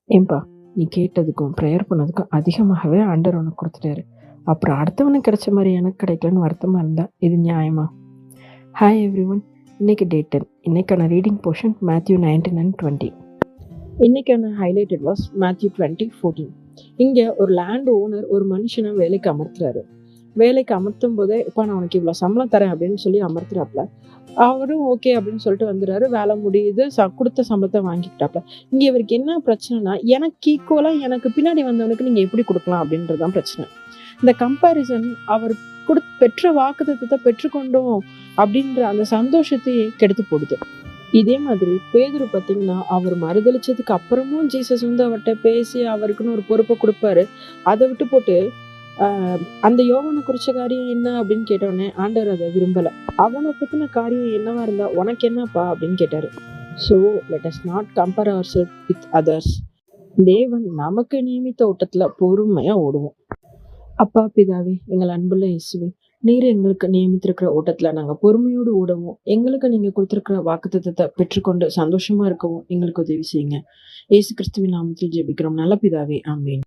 ஏன்பா, நீ கேட்டதுக்கும் ப்ரேயர் பண்ணதுக்கும் அதிகமாகவே ஆண்டவர் உனக்கு குடுத்துட்டாரு. அப்புறம் அடுத்தவனுக்கு கிடைச்ச மாரி எனக்கு கிடைக்கலன்னு வருத்தமா இருந்தா, இது நியாயமா? Hi everyone. இன்னைக்கு டே 10. இன்னைக்கான ரீடிங் போர்ஷன் மேத்யூ 19 and 20. இன்னைக்கான ஹைலைட்டட் வாஸ் மேத்யூ 20:14. இங்க ஒரு லேண்ட் ஓனர் ஒரு மனுஷனை வேலைக்கு அமர்த்துறாரு. வேலைக்கு அமர்த்தும் போதே, "இப்ப நான் உனக்கு இவ்வளோ சம்பளம் தரேன்" அப்படின்னு சொல்லி அமர்த்துறாப்புல. அவரும் ஓகே அப்படின்னு சொல்லிட்டு வந்துடுறாரு. வேலை முடியுது. குடுத்த சம்பளத்த வாங்கிக்கிட்டாப்புல. இங்க இவருக்கு என்ன பிரச்சனைனா, எனக்கு ஈக்குவலா எனக்கு பின்னாடி வந்தவனுக்கு நீங்க எப்படி குடுக்கலாம் அப்படின்றது தான் பிரச்சனை. இந்த கம்பேரிசன் அவர் பெற்ற வாக்குத்தத்தத்த பெற்றுக்கொண்டோம் அப்படின்ற அந்த சந்தோஷத்தையே கெடுத்து போடுது. இதே மாதிரி பேதுரு பார்த்தீங்கன்னா, அவர் மறுதலிச்சதுக்கு அப்புறமும் ஜீசஸ் வந்து அவர்ட்ட பேசி அவருக்குன்னு ஒரு பொறுப்ப குடுப்பாரு. அத விட்டு போட்டு அந்த யோவான குறிச்ச காரியம் என்ன அப்படின்னு கேட்டவுடனே ஆண்டவர் அத விரும்பல. அவன பத்தின காரியம் என்னவா இருந்தா உனக்கு என்னப்பா அப்படின்னு கேட்டாரு. So let us not compare ourselves with others. தேவன் நமக்கு நியமித்த ஓட்டத்துல பொறுமையா ஓடுவோம். அப்பா பிதாவே, எங்கள் அன்புள்ள இயேசுவே, நீர் எங்களுக்கு நியமித்திருக்கிற ஓட்டத்துல நாங்க பொறுமையோடு ஓடவும், எங்களுக்கு நீங்க கொடுத்திருக்கிற வாக்குத்தத்தத்தை பெற்றுக்கொண்டு சந்தோஷமா இருக்கவும் எங்களுக்கு உதவி செய்யுங்க. இயேசு கிறிஸ்துவின் நாமத்தில் ஜெபிக்கிறோம் நல்ல பிதாவே, ஆமென்.